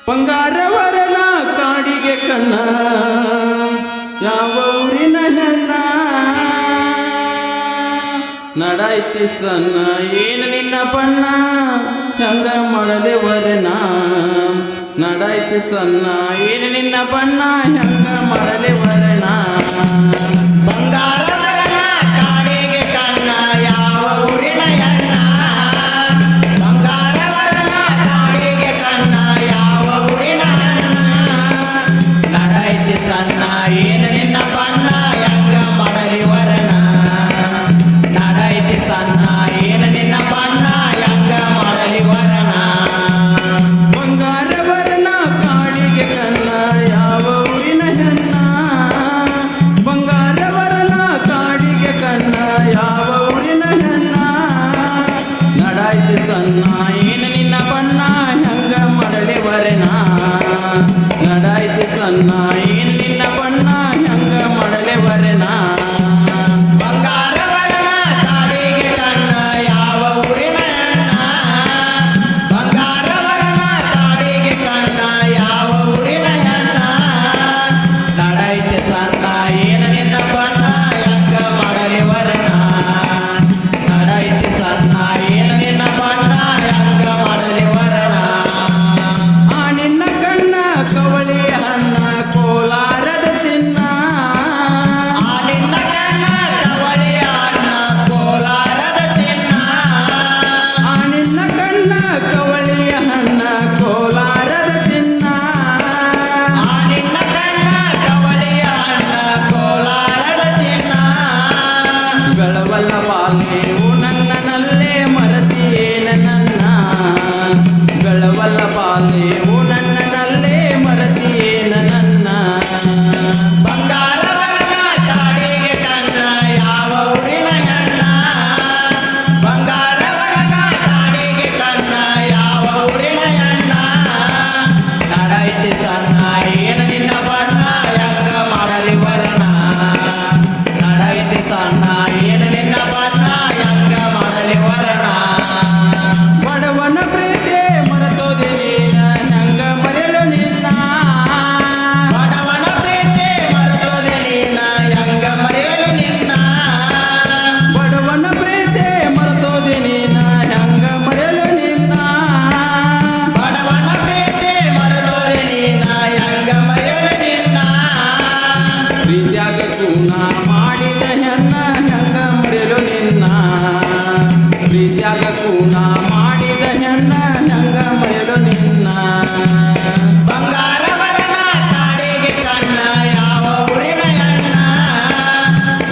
ಬಂಗಾರವರನ ಕಾಡಿಗೆ ಕಣ್ಣ ಯಾವ ಊರಿನ ಹೆಣ್ಣ ನಡಾಯ್ತಿ ಸಣ್ಣ ಏನು ನಿನ್ನ ಬಣ್ಣ ಹೆಂಗ ಮಾಡಲೆ ವರ್ಣ ನಡಾಯ್ತಿ ಸಣ್ಣ ಏನು ನಿನ್ನ ಬಣ್ಣ ಹೆಂಗ ಮಾಡಲೆ ವರ್ಣ ಬಂಗಾರವರನ ಕಾಡಿಗೆ ಕಣ್ಣ ಯಾವ ಊರಿನ ಹೆಣ್ಣ ಬಂಗಾರವರನ ಕಾಡಿಗೆ ಕಣ್ಣ ಯಾವ ಊರಿನ ಹೆಣ್ಣ ನಡಾಯ್ತಿ ಸಣ್ಣ ಏನು ನಿನ್ನ ಬಣ್ಣ ಹೆಂಗ ಮಾಡಲಿ ವರ್ಣ ನಡಾಯ್ತಿ ಸಣ್ಣ ಏನು ನಿನ್ನ ಬಣ್ಣ ಹೆಂಗ ಮಾಡಲಿ ವರ್ಣ ಬಂಗಾರವರನ ಕಾಡಿಗೆ ಕಣ್ಣ ಯಾವ ಊರಿನ ಹೆಣ್ಣ ಬಂಗಾರವರನ ಕಾಡಿಗೆ ಕಣ್ಣ ಯಾವ ಊರಿನ ಹೆಣ್ಣ ನಡಾಯ್ತಿ ಸಣ್ಣ ಏನು ನಿನ್ನ ಬಣ್ಣ ಹೆಂಗ ಮಾಡಲಿ ವರ್ಣ ನಡಾಯ್ತಿ ಸಣ್ಣ ಏನು ನಿನ್ನ ಬಣ್ಣ ಹೆಂಗ ಮಾಡಲಿ ವರ್ಣ ಬಂಗಾರವರನ ಕಾಡಿಗೆ ಕಣ್ಣ ಯಾವ ಊರಿನ ಹೆಣ್ಣ ಬಂಗಾರವರನ ಕಾಡಿಗೆ ಕಣ್ಣ ಯಾವ ಊರಿನ ಹೆಣ್ಣ ನಡೈತೆ ಸಣ್ಣ ಏನು ನಿನ್ನ ಬಣ್ಣ ಹೆಂಗ ಮಾಡಲಿ ವರ್ಣ ನಡೈತೆ ಸಣ್ಣ ಏನು ನಿನ್ನ ಬಣ್ಣ ಹೆಂಗ ಮಾಡಲಿ ವರ್ಣ ಆ ನಿನ್ನ ಕಣ್ಣ ಕವಳಿ ಹಣ್ಣ ಕೋಲಾರದ ಚಿನ್ನ ಆ ನಿನ್ನ ಕಣ್ಣ ಕವಳಿ ಅಣ್ಣ ಕೋಲಾರದ ಚಿನ್ನ ಆ ನಿನ್ನ ಕಣ್ಣ ಕವಳಿ ಹಣ್ಣ ಕೋಲಾರದ ಚಿನ್ನ ಆ ನಿನ್ನ ಕಣ್ಣ ಕವಳಿಯ ಅಣ್ಣ ಕೋಲಾರದ ಚಿನ್ನ ಗಳವಲ್ಲ ಬಾಲ್ಯವು ನನ್ನನಲ್ಲೇ ಮರತಿಯೇನ ನನ್ನ ಗಳವಲ್ಲ ಬಾಲ್ಯವು ನನ್ನನಲ್ಲೇ ಮರತಿಯೇನ ನನ್ನ ಬಂಗಾರವರನ ಕಾಡಿಗೆ ಕಣ್ಣ ಯಾವ ಊರಿನ ಹೆಣ್ಣ ಬಂಗಾರವರನ ಕಾಡಿಗೆ ಕಣ್ಣ ಯಾವ ಊರಿನ ಹೆಣ್ಣ ನಡೈತಿ ಸಣ್ಣ ಏನು ನಿನ್ನ ಬಣ್ಣ ಹೆಂಗ ಮಾಡಲಿ ವರ್ಣ ನಡೈತಿ ಸಣ್ಣ ಏನು ನಿನ್ನ ಬಣ್ಣ ಹೆಂಗ ಮಾಡಲಿ ವರ್ಣ ಬಡವನ ಪ್ರೀತಿ ಮರೆತೋದೆ ನೀನ ಹೆಂಗ ಮರೆಯಲು ನಿನ್ನ ಬಡವನ ಪ್ರೀತಿ ಮರೆತೋದೆ ನೀನ ಹೆಂಗ ಮರೆಯಲು ನಿನ್ನ ಬಡವನ ಪ್ರೀತಿ ಮರೆತೋದೆ ನೀನ ಹೆಂಗ ಮರೆಯಲು ನಿನ್ನ ಬಡವನ ಪ್ರೀತಿ ಮರೆತೋದೆ ನೀನ ಹೆಂಗ ಮರೆಯಲು ನಿನ್ನ ಪ್ರೀತ್ಯಾಗ ಕೂನ ಮಾಡಿದ ಹೆಣ್ಣ ಹೆಂಗ ಮರೆಯಲು ನಿನ್ನ ಪ್ರೀತ್ಯಾಗ ಕೂನ ಮಾಡಿದ ಹೆಣ್ಣ ಹೆಂಗ ಮರೆಯಲು ನಿನ್ನ ಬಂಗಾರವರನ ಕಾಡಿಗೆ ಕಣ್ಣ ಯಾವ ಊರಿನ ಹೆಣ್ಣ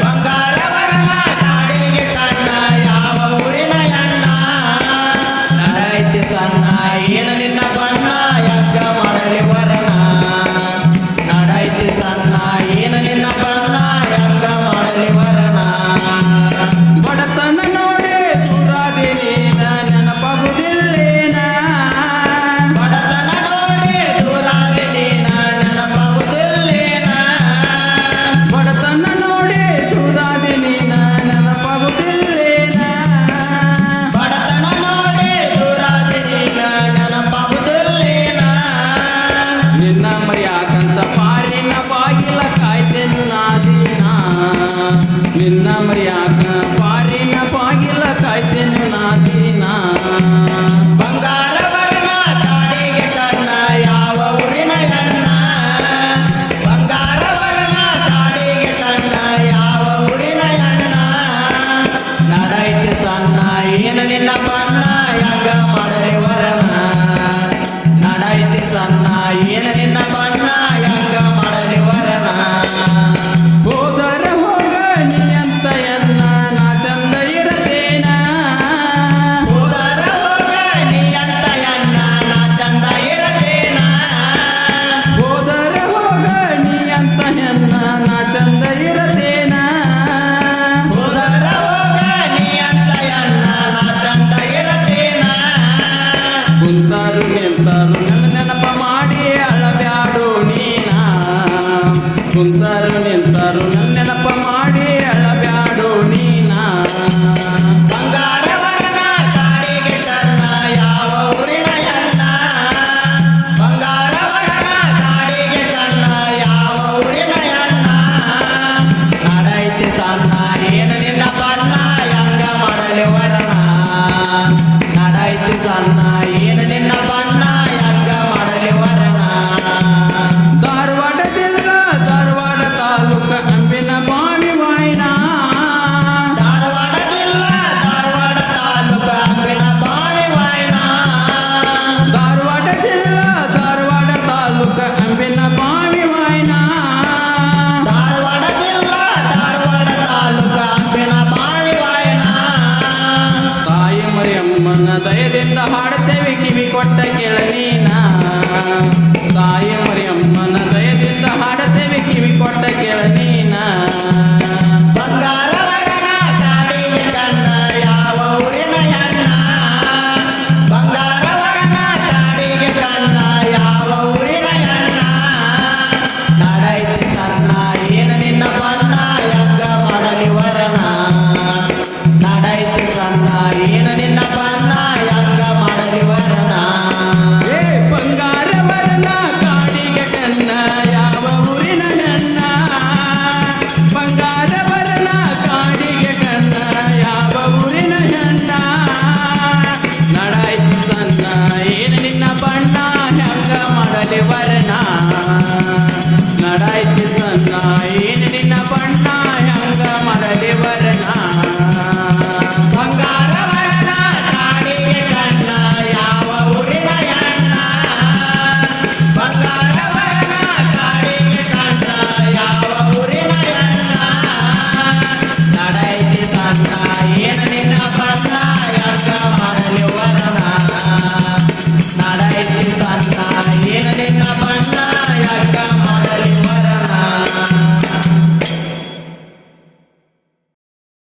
ಬಂಗಾರವರನ ಕಾಡಿಗೆ ಕಣ್ಣ ಯಾವ ಊರಿನ ಹೆಣ್ಣ ನಡೈತಿ ಸಣ್ಣ ಏನು ನಿನ್ನ ಬಣ್ಣ ಹೆಂಗ ಮಾಡಲಿ ವರ್ಣ ನಡೈತಿ ಸಣ್ಣ ಏನು ನಿನ್ನ ಬಣ್ಣ ಹೆಂಗ ಮಾಡಲಿ ವರ್ಣ ಬಡತನ ನೋಡೆ ದೂರಾದೆ ನೀನ ನೆನಪಾಗುವುದಿಲ್ಲೇನ ಬಡತನ ನೋಡಿ ದೂರಾದೆ ನೀನ ನೆನಪಾಗುವುದಿಲ್ಲೇನ ಬಡತನ ನೋಡೆ ದೂರಾದೆ ನೀನ ನೆನಪಾಗುವುದಿಲ್ಲೇನ ಬಡತನ ನೋಡಿ ದೂರಾದೆ ನೀನ ನೆನಪಾಗುವುದಿಲ್ಲೇನ ನಿನ್ನ ಮರ್ಯಾಕಂತ ಪಾರಿನ ಬಾಗಿಲ ಕಾಯ್ದೆನು ನಾದೀನ ನಿನ್ನ ಮರ್ಯಾಕ ಪಾರಿನ ಬಾಗಿಲ ಕಾಯ್ದೆನು ನಾದೀನ ಬಂಗಾರವರನ ಕಾಡಿಗೆ ಕಣ್ಣ ಯಾವ ಊರಿನ ಹೆಣ್ಣ ಬಂಗಾರವರನ ಕಾಡಿಗೆ ಕಣ್ಣ ಯಾವ ಊರಿನ ಹೆಣ್ಣ ನಡೈತಿ ಸಣ್ಣ ಏನು ನಿನ್ನ ಬಣ್ಣ ಹೆಂಗ ಮಾಡಲಿ ವರ್ಣ ನಡೈತಿ ಸಣ್ಣ ಏನು ನಿನ್ನ ಬಣ್ಣ ಹೆಂಗ ಮಾಡಲಿ ವರ್ಣ ಹೋದರ ಹೋಗ ನೀ ಅಂತ ಎನ್ನ ನಾ ಚಂದ ಇರತೇನ ಹೋದರ ಹೋಗ ನೀ ಅಂತ ಎನ್ನ ನಾ ಚಂದ ಇರತೇನ ಹೋದರ ಹೋಗ ನೀ ಅಂತ ಎನ್ನ ನಾ ಚಂದ ಇರತೇನ ಹೋದರ ಹೋಗ ನೀ ಅಂತ ಎನ್ನ ನಾ ಚಂದ ಇರತೇನ ಕೊಟ್ಟ ಕೆಳನೀನ ತಾಯಿ ಮರಿಯಮ್ಮನ ದಯದಿಂದ ಹಾಡತೇವೆ ಕಿವಿ ಕೊಟ್ಟ ಕೆಳನೀನ ಬಂಗಾರವರನ ಕಾಡಿಗೆ ಕಣ್ಣ ಯಾವ ಊರಿನ ಹೆಣ್ಣ ಬಂಗಾರವರನ ಕಾಡಿಗೆ ಕಣ್ಣ ಯಾವ ಊರಿನ ಹೆಣ್ಣ ನಡೈತಿ ಸಣ್ಣ ಏನು ನಿನ್ನ ಬಣ್ಣ ಹೆಂಗ ಮಾಡಲಿ ವರನ ನಡೈತಿ ಸಣ್ಣ ಏನು ನಿನ್ನ ಬಣ್ಣ ಹೆಂಗ ಮಾಡಲಿ ವರನ ಏ ಬಂಗಾರವರನ ಕಾಡಿಗೆ ಕಣ್ಣ ಯಾವ ಊರಿನ ಹೆಣ್ಣ ಬಂಗಾರವರನ ಕಾಡಿಗೆ ಕಣ್ಣ ಯಾವ ಊರಿನ ಹೆಣ್ಣ ನಡಾಯ್ತು ಸಣ್ಣ ಏನು ನಿನ್ನ ಬಣ್ಣ ಹೆಂಗ ಮಾಡಲಿ ವರನ ನಡಾಯ್ತು ಸಣ್ಣ ಏನು ನಿನ್ನ ಬಣ್ಣ ಹೆಂಗ ಮಾಡಲಿ ವರನ ಬಂಗಾರವರನ ಕಾಡಿಗೆ ಕಣ್ಣ ಯಾವ ಊರಿನ ಹೆಣ್ಣ ಬಂಗಾರವರನ ಕಾಡಿಗೆ ಕಣ್ಣ ಯಾವ ಊರಿನ ಹೆಣ್ಣ ನಡೈತಿ ಸಣ್ಣ ಏನು ನಿನ್ನ ಬಣ್ಣ ಹೆಂಗ ಮಾಡಲಿ ವರನ ನಡೈತಿ ಸಣ್ಣ ಏನು ನಿನ್ನ ಬಣ್ಣ